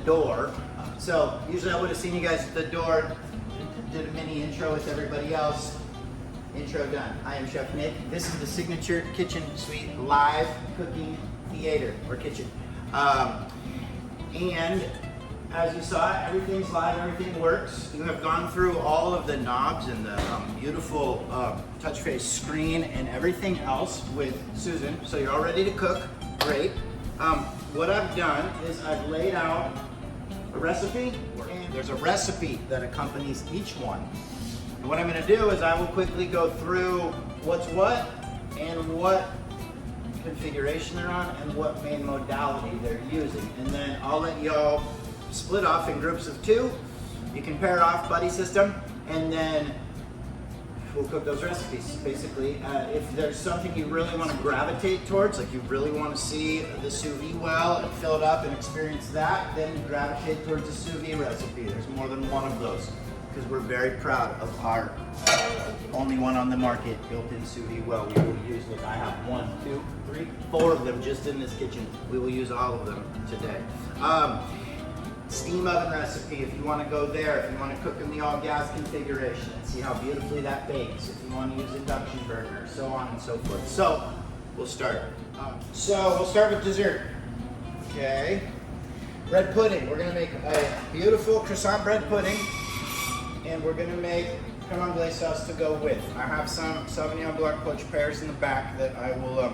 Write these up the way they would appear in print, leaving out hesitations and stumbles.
door. So usually I would have seen you guys at the door, did a mini intro with everybody else. Intro done. I am Chef Nick. This is the Signature Kitchen Suite live cooking theater or kitchen. And as you saw, everything's live, everything works. You have gone through all of the knobs and the beautiful touch face screen and everything else with Susan. So you're all ready to cook. Great. What I've done is I've laid out a recipe, and there's a recipe that accompanies each one. And what I'm going to do is I will quickly go through what's what and what configuration they're on and what main modality they're using. And then I'll let y'all split off in groups of two. You can pair off buddy system, and then we'll cook those recipes. Basically, if there's something you really want to gravitate towards, like you really want to see the sous vide well and fill it up and experience that, then gravitate towards the sous vide recipe. There's more than one of those because we're very proud of our only one on the market built-in sous vide well. We will use, look, I have 1, 2, 3, 4 of them just in this kitchen. We will use all of them today. Steam oven recipe, if you want to go there, if you want to cook in the all gas configuration and see how beautifully that bakes, if you want to use induction burner, so on and so forth. So we'll start. We'll start with dessert. Okay. Bread pudding. We're going to make a beautiful croissant bread pudding, and we're going to make creme anglaise sauce to go with. I have some Sauvignon Blanc poached pears in the back that I will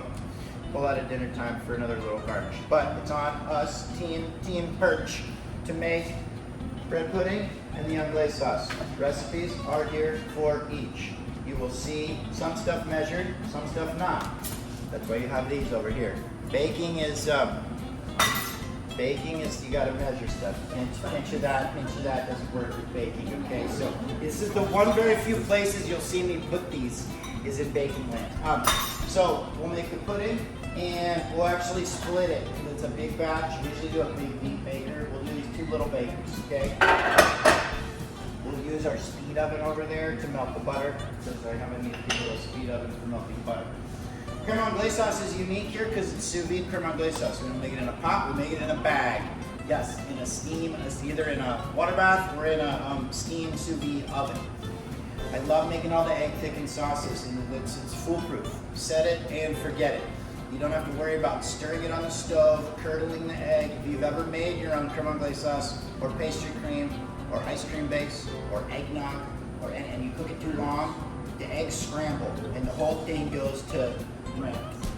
pull out at dinner time for another little garnish. But it's on us, Team Pirch, to make bread pudding and the anglaise sauce. Recipes are here for each. You will see some stuff measured, some stuff not. That's why you have these over here. Baking is you gotta measure stuff. Pinch of that doesn't work with baking, okay? So this is the one very few places you'll see me put these is in baking land. So we'll make the pudding and we'll actually split it. It's a big batch. We usually do a big meat baker. We'll do these 2 little bakers, okay? We'll use our speed oven over there to melt the butter. Because I have a neat little speed oven for melting butter. Creme anglaise sauce is unique here because it's sous vide creme anglaise sauce. We're gonna make it in a pot, we make it in a bag. Yes, in a steam, it's either in a water bath or in a steam sous vide oven. I love making all the egg thickened sauces, and it's foolproof. Set it and forget it. You don't have to worry about stirring it on the stove, curdling the egg. If you've ever made your own creme anglaise sauce, or pastry cream, or ice cream base, or eggnog, and you cook it too long, the eggs scramble, and the whole thing goes to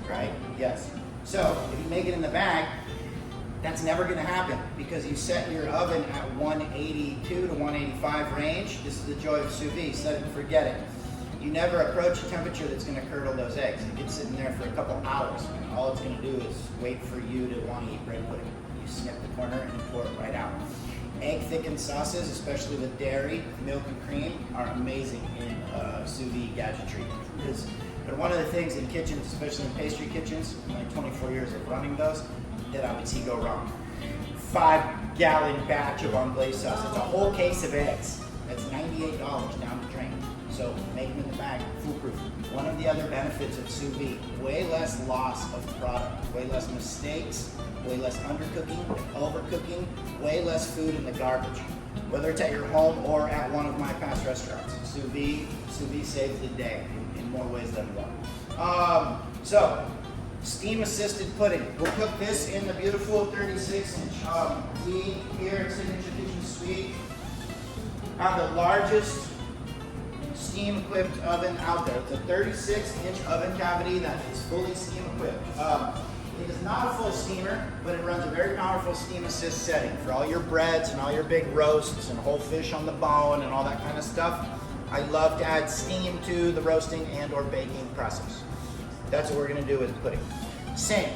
right? Yes. So if you make it in the bag, that's never going to happen because you set your oven at 182 to 185 range. This is the joy of sous vide. Set it and forget it. You never approach a temperature that's going to curdle those eggs. It gets sitting there for a couple hours, and all it's going to do is wait for you to want to eat bread pudding. You snip the corner and pour it right out. Egg thickened sauces, especially with dairy, milk, and cream, are amazing in sous vide gadgetry because they're one of the things in kitchens, especially in pastry kitchens, in my 24 years of running those, that I would see go wrong. 5-gallon batch of anglaise sauce. It's a whole case of eggs. That's $98 down the drain. So make them in the bag, foolproof. One of the other benefits of sous vide, way less loss of product, way less mistakes, way less undercooking, overcooking, way less food in the garbage. Whether it's at your home or at one of my past restaurants, sous vide saves the day in more ways than one. So, steam-assisted pudding. We'll cook this in the beautiful 36-inch. We here at Signature Kitchen Suite have the largest steam-equipped oven out there. It's a 36-inch oven cavity that is fully steam-equipped. It is not a full steamer, but it runs a very powerful steam assist setting for all your breads and all your big roasts and whole fish on the bone and all that kind of stuff. I love to add steam to the roasting and or baking process. That's what we're gonna do with the pudding. Same,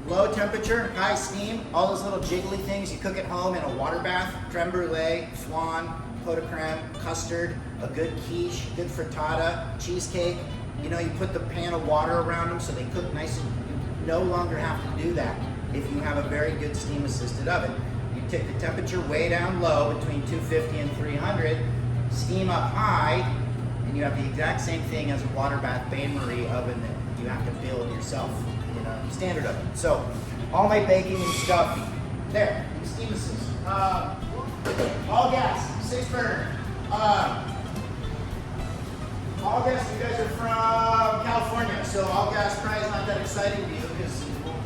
low temperature, high steam, all those little jiggly things you cook at home in a water bath, creme brulee, flan, pot de creme, custard, a good quiche, good frittata, cheesecake. You know, you put the pan of water around them so they cook nice and you no longer have to do that if you have a very good steam assisted oven. You take the temperature way down low between 250 and 300, steam up high, and you have the exact same thing as a water bath bain-marie oven that you have to build yourself in a standard oven. So all my baking and stuff There, steam assist. All gas, 6 burner. All gas, you guys are from California, so all gas probably is not that exciting to you because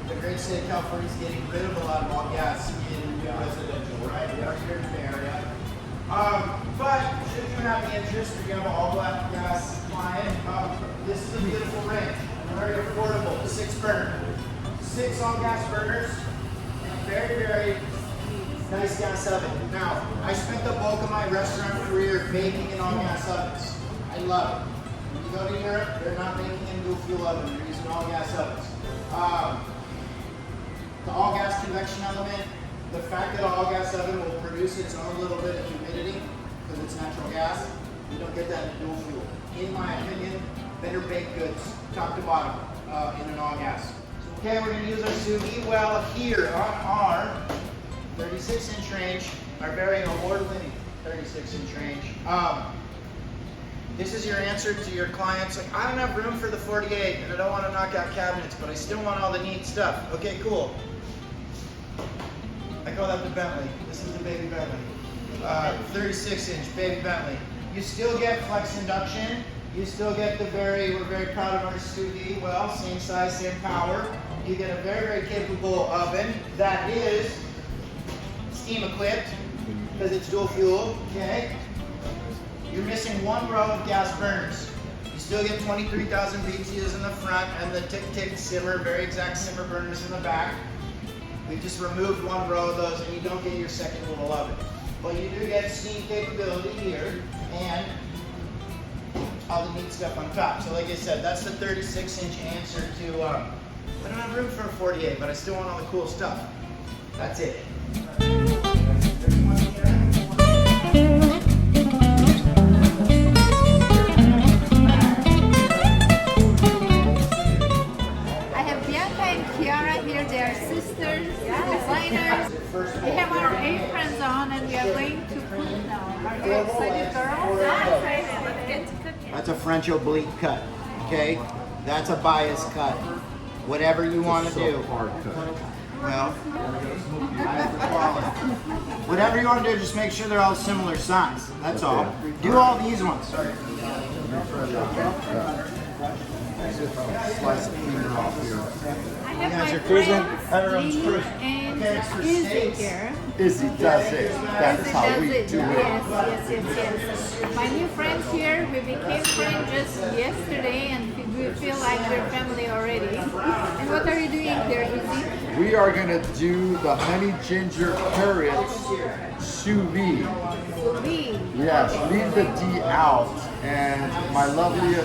the great state of California is getting rid of a lot of all gas in new residential, right? We are here in the area. But should you have the interest, if you have an all gas client, this is a beautiful range, very affordable, 6 burner. 6 all gas burners, and very, very nice gas oven. Now, I spent the bulk of my restaurant career baking in all gas ovens. I love it. When you go to Europe, they're not making in dual fuel oven, they're using all gas ovens. The all gas convection element, the fact that an all gas oven will produce its own little bit of humidity because it's natural gas, you don't get that in dual fuel. In my opinion, better baked goods, top to bottom, in an all gas. Okay, we're going to use our sous vide well here on our 36-inch range, our very award-winning 36-inch range. This is your answer to your clients, like, I don't have room for the 48 and I don't want to knock out cabinets, but I still want all the neat stuff. Okay, cool. I call that the Bentley. This is the baby Bentley. 36-inch baby Bentley. You still get flex induction. You still get we're very proud of our sous vide well, same size, same power. You get a very, very capable oven that is steam equipped because it's dual fuel, okay? You're missing 1 row of gas burners. You still get 23,000 BTUs in the front and the tick-tick simmer, very exact simmer burners in the back. We've just removed 1 row of those and you don't get your second little oven. But you do get steam capability here and all the neat stuff on top. So like I said, that's the 36-inch answer to, I don't have room for a 48, but I still want all the cool stuff. That's it. They are sisters, designers. We have our aprons on and we are going to cook now. Are you excited, girls? I'm excited. Let's get to cooking. That's a French oblique cut, okay? That's a bias cut. Whatever you want to do. Well, whatever you want to do, just make sure they're all similar size. That's all. Do all these ones. Slice the finger off here. I have my friends Lee and Izzy here. Izzy does it. That's Izzy how does we it. do it. Yes. My new friends here, we became friends just yesterday and we feel like we're family already. And what are you doing here, Izzy? We are going to do the honey ginger carrots sous vide. Sous vide. Yes, leave the D out. And my lovely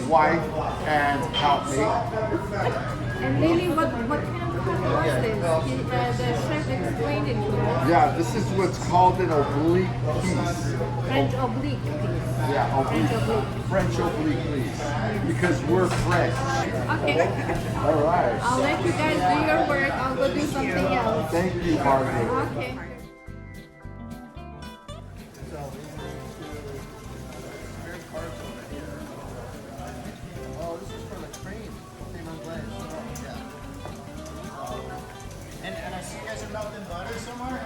wife and helpmate. And Lily, what kind of cook was this? The chef explained it to us. Yeah, this is what's called an oblique piece. French oblique piece. Yeah, oblique. French oblique piece. Because we're French. Okay. All right. I'll let you guys do your work. I'll go do something else. Thank you, Margaret. Okay. And I see you guys are melting butter somewhere?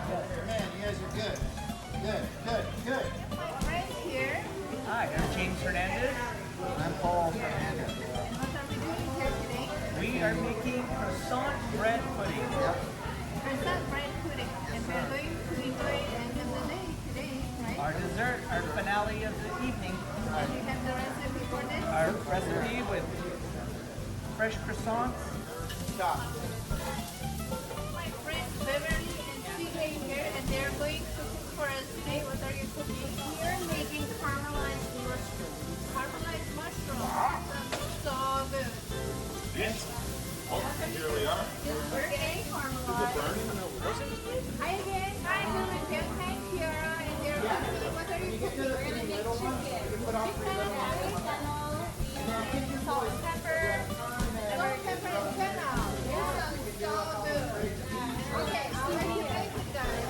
Man, you guys are good. Good. My friend here. Hi, I'm James Hernandez. I'm Paul Hernandez. What are we doing here today? We are making croissant bread pudding. Croissant bread pudding. And we're going to enjoy it end of the day today, right? Our dessert, our finale of the evening. And you have the recipe for this? Our recipe with fresh croissants. Stop. My friends Beverly and CJ here, and they're going to cook for us today. What are you cooking? We are making caramelized mushrooms. Caramelized mushrooms. Sounds so good. Yes. Oh, here we are. It's okay, caramelized. Hi again. Hi, Julian. Hi, Kiara. And they're cooking. What are you cooking? We're going to make chicken. Chicken, salt and pepper. Salt, pepper, and fennel. Yeah, sounds so good. Okay, I'll let you take it, guys.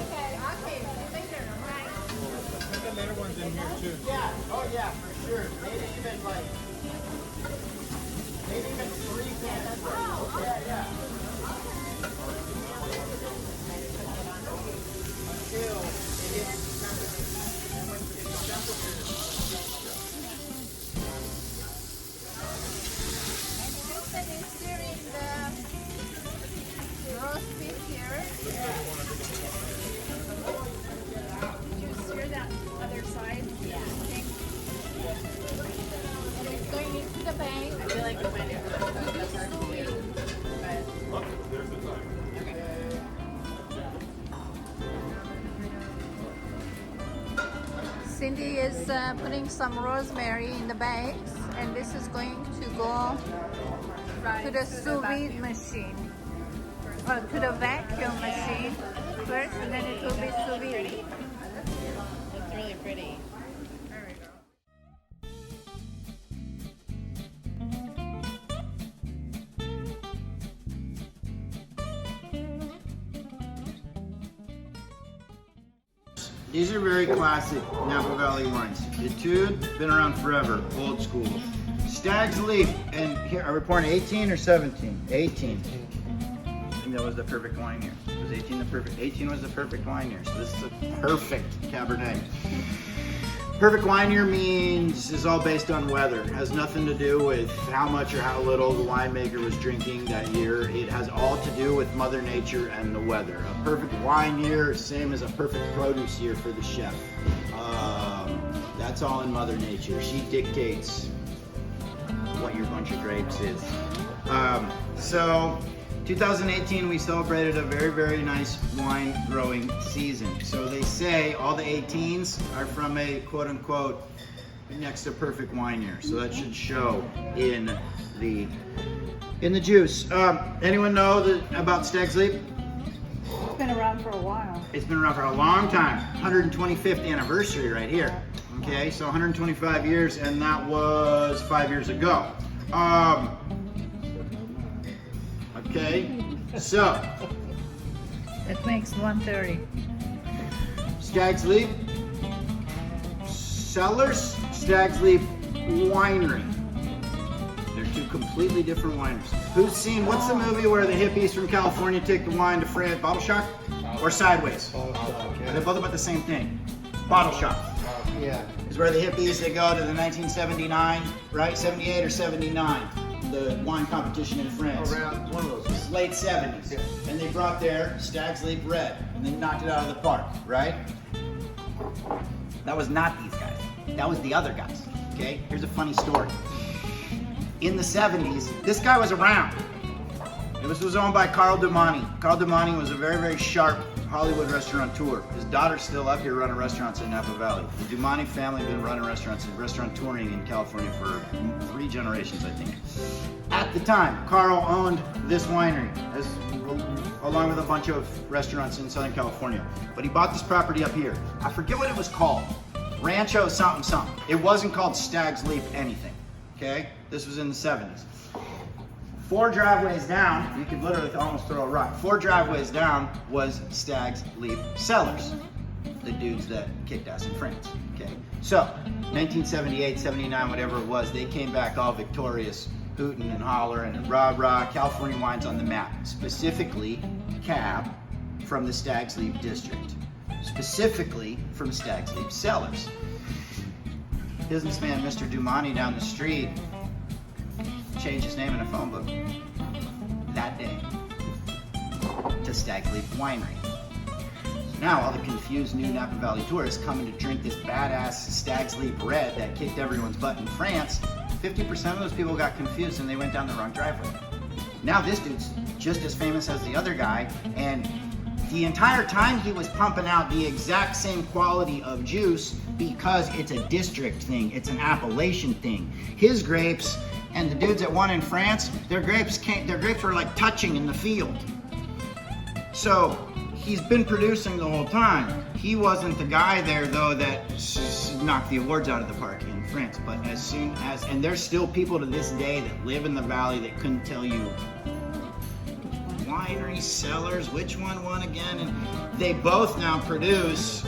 Okay, see you later. Bye. I think the later one's in here too. Yeah, oh yeah, for sure. Maybe even 3 cans. Oh, okay. Yeah. Cindy is putting some rosemary in the bags, and this is going to go to the sous vide machine, or to the vacuum machine first, and then it will be sous vide. It's really pretty. There we go. These are very classic Napa Valley wines. Etude, been around forever, old school. Stag's Leap, and here, are we pouring 18 or 17? 18. I think that was the perfect wine here. Was 18 the perfect? 18 was the perfect wine here. So this is a perfect Cabernet. Perfect wine year means is all based on weather. It has nothing to do with how much or how little the winemaker was drinking that year. It has all to do with Mother Nature and the weather. A perfect wine year, same as a perfect produce year for the chef. That's all in Mother Nature. She dictates what your bunch of grapes is. So 2018, we celebrated a very, very nice wine growing season. So they say all the 18s are from a quote unquote next to perfect wine year. So that should show in the juice. Anyone know about Stag's Leap? It's been around for a while. It's been around for a long time. 125th anniversary right here. Okay, so 125 years, and that was 5 years ago. Okay, so It makes 130. Stag's Leap Cellars, Stag's Leap Winery. They're two completely different wineries. Who's seen, what's the movie where the hippies from California take the wine to France? Bottle Shop? Or Sideways? They're both about the same thing. Bottle Shop. Yeah. Is where the hippies, they go to the 1979, right? 78 or 79, the wine competition in France. Around one of those. Late 70s. Yeah. And they brought their Stag's Leap Red, and they knocked it out of the park, right? That was not these guys. That was the other guys, okay? Here's a funny story. In the 70s, this guy was around. This was owned by Carl Domani. Carl Domani was a very, very sharp Hollywood restaurateur. His daughter's still up here running restaurants in Napa Valley. The Domani family have been running restaurants and restaurateuring in California for 3 generations, I think. At the time, Carl owned this winery, along with a bunch of restaurants in Southern California. But he bought this property up here. I forget what it was called. Rancho something something. It wasn't called Stag's Leap anything, okay? This was in the 70s. 4 driveways down, you could literally almost throw a rock. 4 driveways down was Stag's Leap Cellars, the dudes that kicked ass in France, okay? So, 1978, 79, whatever it was, they came back all victorious, hooting and hollering and rah-rah, California wines on the map, specifically Cab from the Stag's Leap district, specifically from Stag's Leap Cellars. Businessman Mr. Domani down the street changed his name in a phone book that day to Stag's Leap Winery. So now all the confused new Napa Valley tourists coming to drink this badass Stag's Leap Red that kicked everyone's butt in France, 50% of those people got confused and they went down the wrong driveway. Now this dude's just as famous as the other guy, and the entire time he was pumping out the exact same quality of juice because it's a district thing, it's an appellation thing. His grapes and the dudes that won in France, their grapes were like touching in the field. So he's been producing the whole time. He wasn't the guy there though that knocked the awards out of the park in France. But as soon as, and there's still people to this day that live in the valley that couldn't tell you winery, cellars, which one won again, and they both now produce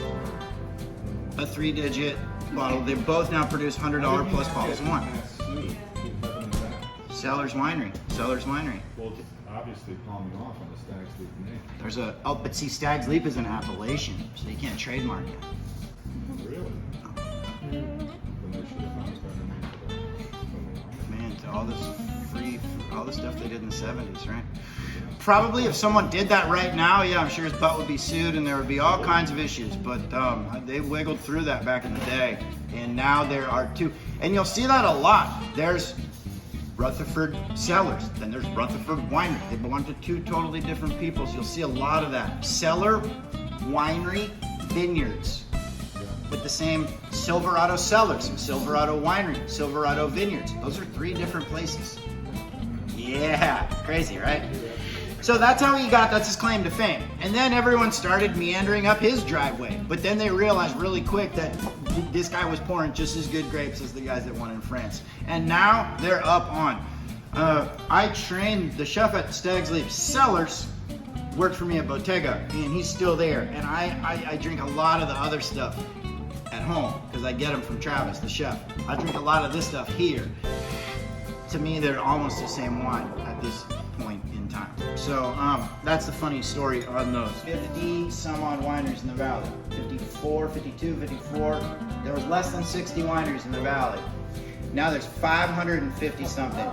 a 3-digit bottle. They both now produce $100 plus bottles of wine. Cellars Winery. Cellars Winery. Well, it's obviously palming off on the Stag's Leap name. There's a, oh, but see, Stag's Leap is an appellation, so you can't trademark it. Really? Then they should have found a better name for that. Man, to all the stuff they did in the 70s, right? Probably if someone did that right now, yeah, I'm sure his butt would be sued and there would be all kinds of issues, but they wiggled through that back in the day, and now there are 2, and you'll see that a lot. There's Rutherford Cellars, then there's Rutherford Winery. They belong to 2 totally different people, so you'll see a lot of that. Cellar, winery, vineyards. with the same Silverado cellars, Silverado winery, Silverado vineyards. Those are 3 different places. Yeah, crazy, right? So that's how he got, that's his claim to fame. And then everyone started meandering up his driveway. But then they realized really quick that this guy was pouring just as good grapes as the guys that won in France. And now they're up on. I trained the chef at Stag's Leap Cellars, worked for me at Bottega, and he's still there. And I drink a lot of the other stuff at home because I get them from Travis, the chef. I drink a lot of this stuff here. To me, they're almost the same wine at this point in time. So that's the funny story on those. 50 some odd wineries in the valley. 54, 52, 54. There was less than 60 wineries in the valley. Now there's 550 something.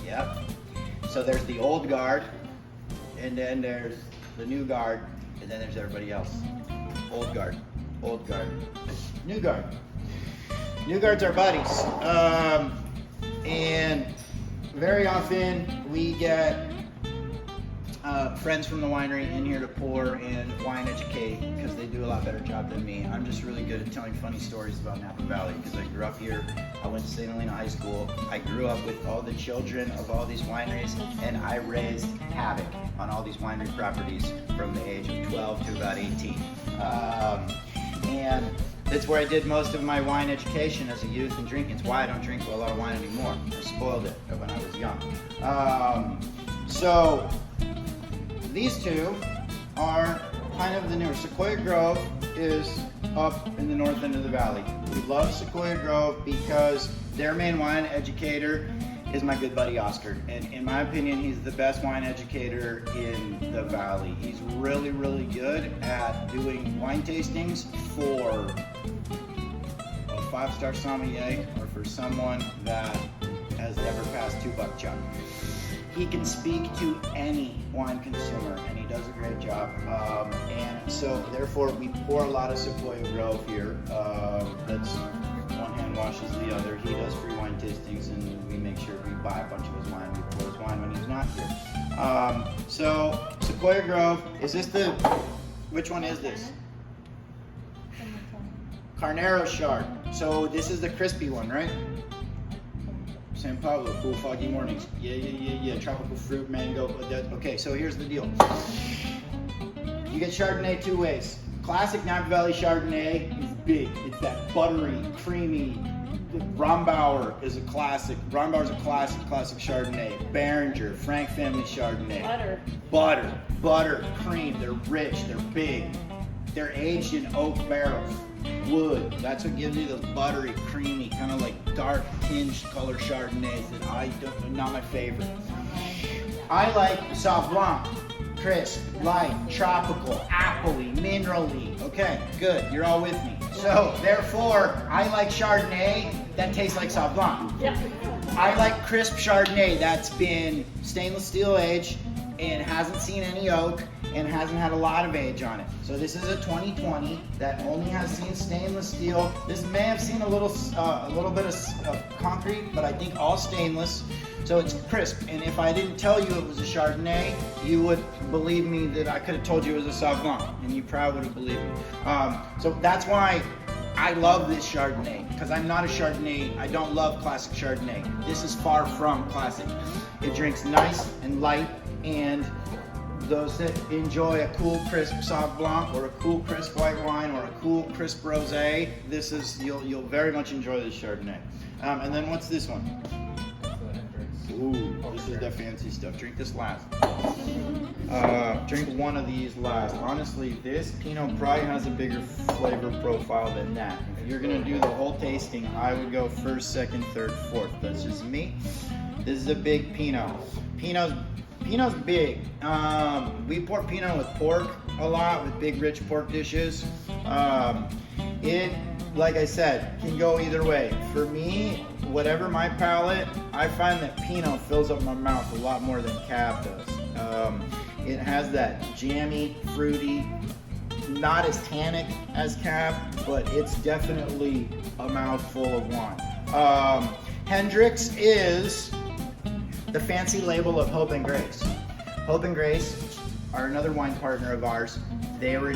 Yep. So there's the old guard, and then there's the new guard, and then there's everybody else. Old guard, new guard. New guards are buddies. And very often we get friends from the winery in here to pour and wine educate because they do a lot better job than me. I'm just really good at telling funny stories about Napa Valley because I grew up here. I went to St. Helena High School. I grew up with all the children of all these wineries, and I raised havoc on all these winery properties from the age of 12 to about 18. And that's where I did most of my wine education as a youth and drinking. It's why I don't drink a lot of wine anymore. I spoiled it when I was young. So these two are kind of the newer. Sequoia Grove is up in the north end of the valley. We love Sequoia Grove because their main wine educator is my good buddy Oscar. And in my opinion, he's the best wine educator in the valley. He's really, really good at doing wine tastings for a 5-star sommelier or for someone that has never passed 2 buck chuck. He can speak to any wine consumer, and he does a great job. And so, therefore, we pour a lot of Sequoia Grove here. That's one hand washes the other. He does free wine tastings, and we make sure we buy a bunch of his wine. We pour his wine when he's not here. So, Sequoia Grove, is this the, which one is this? Carnero Chard. So, this is the crispy one, right? San Pablo, cool foggy mornings. Yeah. Tropical fruit, mango. Okay, so here's the deal. You get Chardonnay 2 ways. Classic Napa Valley Chardonnay is big. It's that buttery, creamy. Rombauer is a classic. Rombauer's a classic Chardonnay. Behringer, Frank family Chardonnay. Butter, cream. They're rich. They're big. They're aged in oak barrels. Wood. That's what gives you those buttery, creamy, kind of like dark tinged color Chardonnays that not my favorite. I like Sauv Blanc, crisp, light, tropical, appley, minerally. Okay, good. You're all with me. So therefore, I like Chardonnay that tastes like Sauv Blanc. Yeah. I like crisp Chardonnay that's been stainless steel aged and hasn't seen any oak and hasn't had a lot of age on it. So this is a 2020 that only has seen stainless steel. This may have seen a little bit of concrete, but I think all stainless. So it's crisp. And if I didn't tell you it was a Chardonnay, you would believe me that I could have told you it was a Sauv Blanc, and you probably would have believed me. So that's why I love this Chardonnay, because I'm not a Chardonnay. I don't love classic Chardonnay. This is far from classic. It drinks nice and light, and those that enjoy a cool crisp Sauv Blanc or a cool crisp white wine or a cool crisp rosé, this is you'll very much enjoy this Chardonnay. And then what's this one? Ooh, this is the fancy stuff. Drink this last. Drink one of these last. Honestly, this Pinot probably has a bigger flavor profile than that. If you're gonna do the whole tasting, I would go first, second, third, fourth. That's just me. This is a big Pinot. Pinot's big. We pour Pinot with pork a lot, with big rich pork dishes. It, like I said, can go either way. For me, whatever my palate, I find that Pinot fills up my mouth a lot more than Cab does. It has that jammy, fruity, not as tannic as Cab, but it's definitely a mouthful of wine. Hendrick's is the fancy label of Hope and Grace. Hope and Grace are another wine partner of ours. They were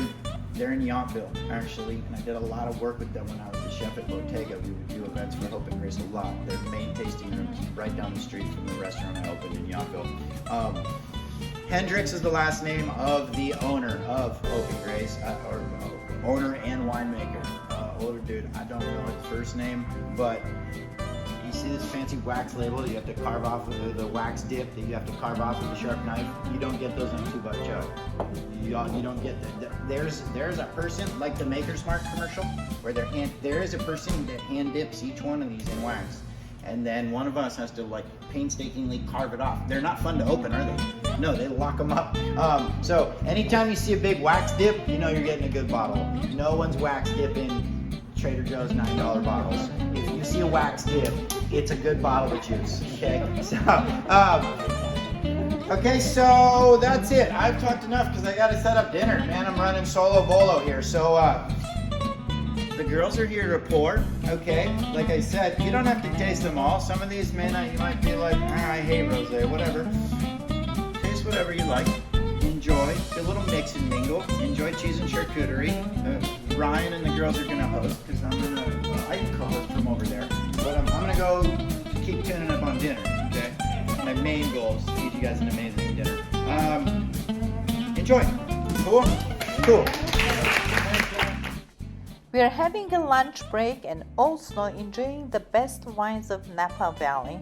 They're in Yountville, actually, and I did a lot of work with them when I was the chef at Bottega. We would do events for Hope and Grace a lot. Their main tasting room is right down the street from the restaurant I opened in Yountville. Hendricks is the last name of the owner of Hope and Grace, or owner and winemaker. Older dude, I don't know his first name, but you see this fancy wax label you have to carve off with the wax dip that you have to carve off with a sharp knife. You don't get those on 2-Buck Chuck. You don't get that. There's a person like the Maker's Mark commercial where there is a person that hand dips each one of these in wax, and then one of us has to like painstakingly carve it off. They're not fun to open, are they? No, they lock them up. So anytime you see a big wax dip, you know you're getting a good bottle. No one's wax dipping Trader Joe's $9 bottles. If you see a wax dip, it's a good bottle of juice. Okay, so that's it. I've talked enough because I got to set up dinner. Man, I'm running solo bolo here. So the girls are here to pour. Okay, like I said, you don't have to taste them all. Some of these you might be like, I hate rosé, whatever. Taste whatever you like. Enjoy a little mix and mingle. Enjoy cheese and charcuterie. Ryan and the girls are gonna host because I can co-host from over there. But I'm gonna go keep tuning up on dinner. Okay. My main goal is to feed you guys an amazing dinner. Enjoy. Cool. Cool. We are having a lunch break and also enjoying the best wines of Napa Valley.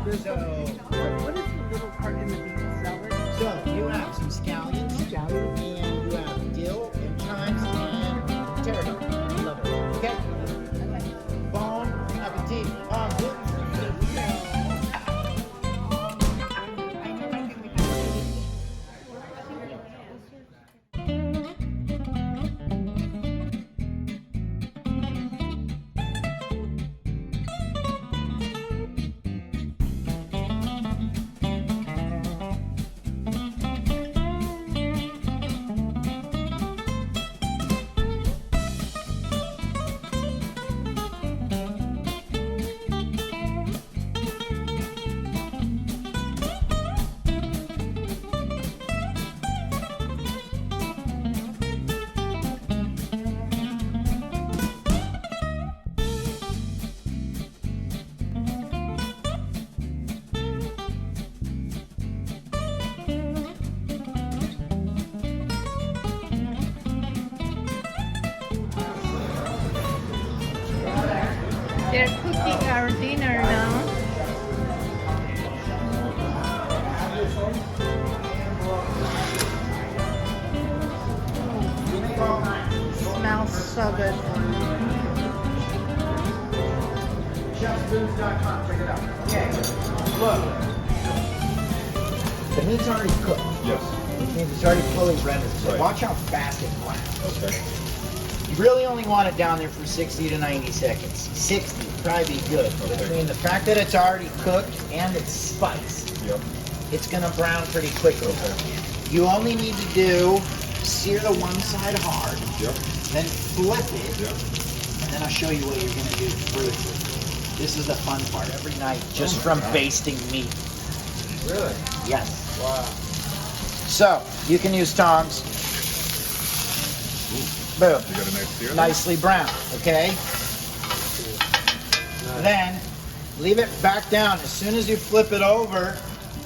What is the little part in the beef salad? So you have some scallions, and you have dill and chives and tarragon. I love it. Okay. Bon appetit. They're cooking our dinner now. Smells so good. Chefsfoods.com, check it out. Okay, look. The meat's already cooked. Yes. Which means it's already fully rendered. So Right. watch how fast it flies. Okay. You really only want it down there for 60 to 90 seconds. 60 would probably be good. Okay. Between the fact that it's already cooked and it's spiced, Yep. it's gonna brown pretty quickly. Okay. You only need to do sear the one side hard, Yep. then flip it, Yep. and then I'll show you what you're gonna do further. This is the fun part every night, just from basting meat. Really? Yes. Wow. So you can use tongs. Boom. You got a nice sear there? Nicely brown. Okay. Then leave it back down. As soon as you flip it over,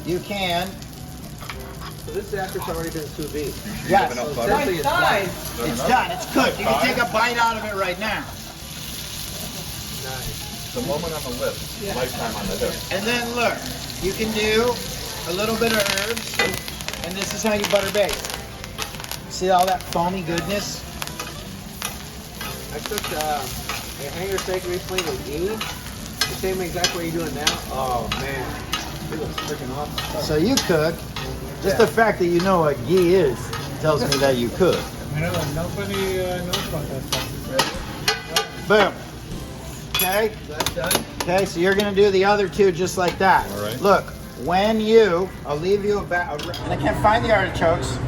you can. So this after it's already been sous vide. You Yes. have enough butter? Essentially it's done. It's done. It's cooked. You can take a bite out of it right now. Nice. The moment on the lips, lifetime on the hip. And then look, you can do a little bit of herbs, and this is how you butter bake. See all that foamy goodness? I took a hanger steak recently with ghee. The same exact way you're doing now. Oh man, it was freaking awesome. So you cook. Just the fact that you know what ghee is tells me that you cook. Nobody knows about that stuff. Boom. Okay. That's done. Okay, so you're gonna do the other two just like that. All right. Look, I'll leave you and I can't find the artichokes,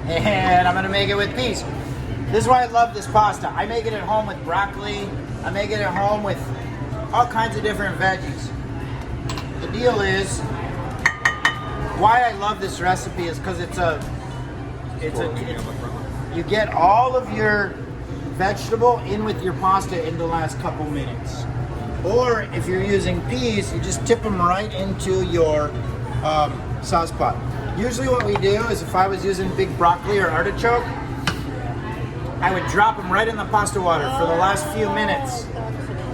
and I'm gonna make it with peas. This is why I love this pasta. I make it at home with broccoli. I make it at home with all kinds of different veggies. The deal is, why I love this recipe is because you get all of your vegetable in with your pasta in the last couple minutes. Or if you're using peas, you just tip them right into your sauce pot. Usually what we do is if I was using big broccoli or artichoke, I would drop them right in the pasta water for the last few minutes.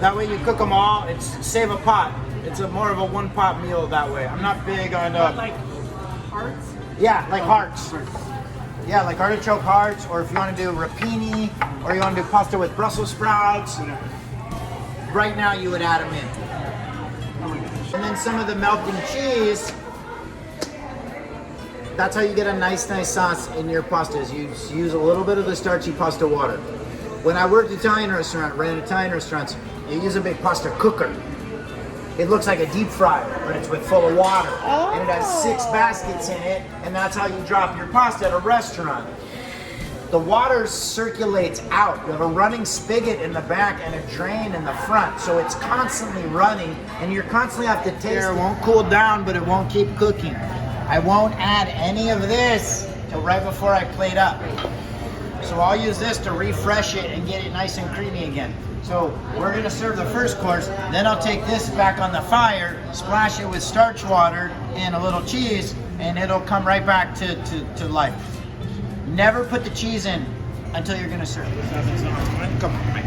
That way you cook them all, save a pot. It's more of a one pot meal that way. I'm not big on... Like hearts? Yeah, like hearts. Yeah, like artichoke hearts, or if you want to do rapini, or you want to do pasta with Brussels sprouts. Right now you would add them in. And then some of the melting cheese, that's how you get a nice sauce in your pastas. You use a little bit of the starchy pasta water. When I worked ran Italian restaurants, you use a big pasta cooker. It looks like a deep fryer, but it's full of water. And it has 6 baskets in it, and that's how you drop your pasta at a restaurant. The water circulates out. You have a running spigot in the back and a drain in the front, so it's constantly running, and you constantly have to taste it. It won't cool down, but it won't keep cooking. I won't add any of this till right before I plate up. So I'll use this to refresh it and get it nice and creamy again. So we're gonna serve the first course, then I'll take this back on the fire, splash it with starch water and a little cheese, and it'll come right back to life. Never put the cheese in until you're gonna serve. Come on, Mike.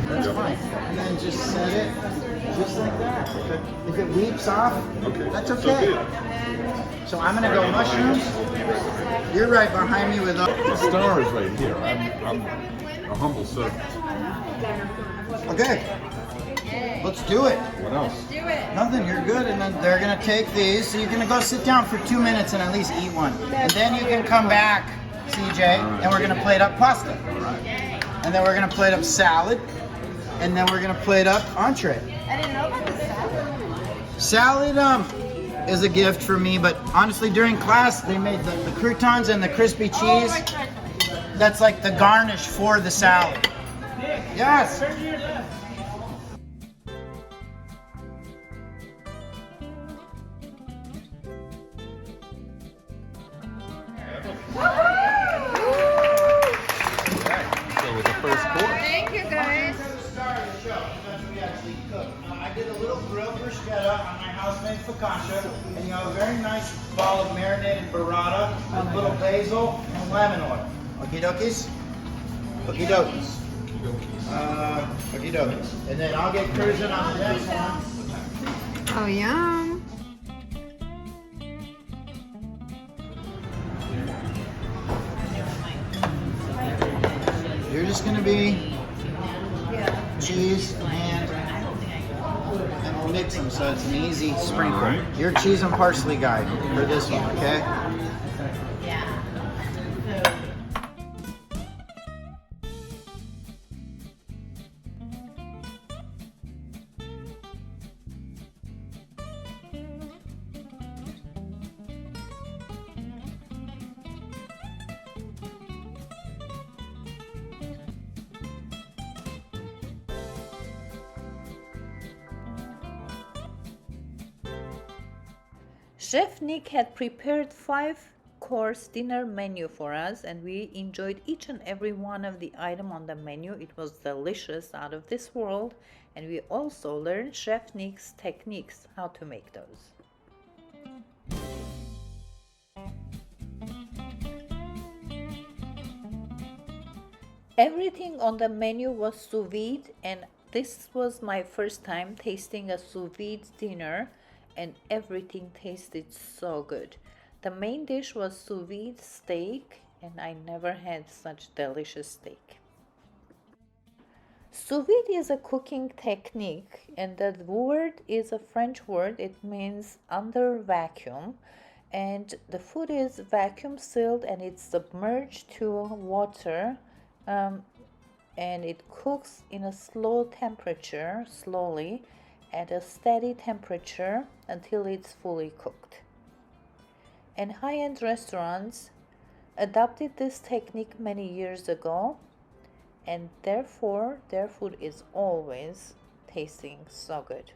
That's fine. And then just set it just like that. If it weeps off, that's okay. So I'm gonna go mushrooms. You're right behind me with The star is right here. I'm a humble servant. Okay. Let's do it. What else? Nothing, you're good. And then they're gonna take these. So you're gonna go sit down for 2 minutes and at least eat one. And then you can come back, CJ, and we're gonna plate up pasta. And then we're gonna plate up salad. And then we're gonna plate up entree. I didn't know about the salad. Salad is a gift for me, but honestly during class they made the croutons and the crispy cheese. That's like the garnish for the salad. Yes. So with the first course. Thank you, guys. I did a little grilled bruschetta on my house-made focaccia, and you have a very nice ball of marinated burrata with a little basil and lemon oil. Okie dokies? Okie dokies. Okie dokies. And then I'll get cruising on the next one. Oh, yum. You're just gonna be cheese and we'll mix them so it's an easy sprinkle. All right. Your cheese and parsley guy for this one, okay? Chef Nick had prepared 5-course dinner menu for us, and we enjoyed each and every one of the item on the menu. It was delicious, out of this world, and we also learned Chef Nick's techniques, how to make those. Everything on the menu was sous vide, and this was my first time tasting a sous vide dinner, and everything tasted so good. The main dish was sous vide steak, and I never had such delicious steak. Sous vide is a cooking technique, and the word is a French word. It means under vacuum, and the food is vacuum sealed and it's submerged to water, and it cooks in a slow temperature, slowly, at a steady temperature until it's fully cooked. and high-end restaurants adopted this technique many years ago, and therefore their food is always tasting so good.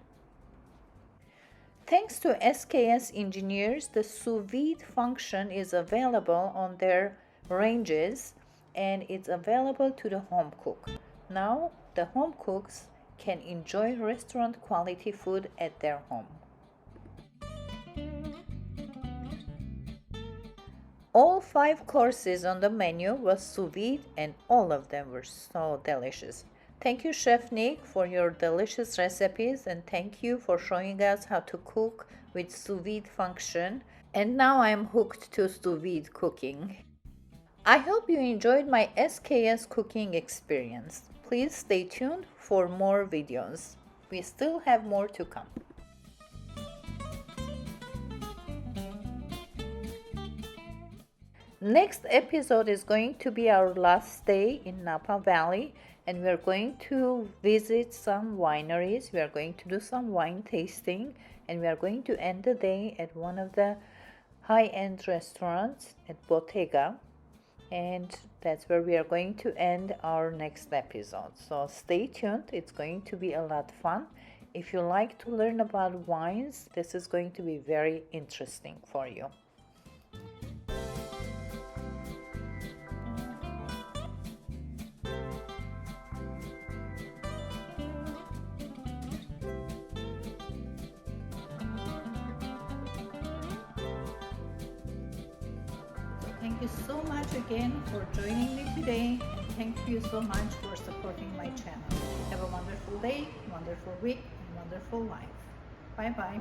Thanks to SKS engineers, the sous vide function is available on their ranges, and it's available to the home cook. Now the home cooks can enjoy restaurant quality food at their home. All 5 courses on the menu was sous vide, and all of them were so delicious. Thank you, Chef Nick, for your delicious recipes, and thank you for showing us how to cook with sous vide function. And now I'm hooked to sous vide cooking. I hope you enjoyed my SKS cooking experience. Please stay tuned for more videos. We still have more to come. Next episode is going to be our last day in Napa Valley, and we are going to visit some wineries. We are going to do some wine tasting, and we are going to end the day at one of the high-end restaurants at Bottega, and that's where we are going to end our next episode. So stay tuned. It's going to be a lot of fun. If you like to learn about wines, this is going to be very interesting for you. Thank you so much again for joining me today, and thank you so much for supporting my channel. Have a wonderful day, wonderful week, and wonderful life. Bye bye.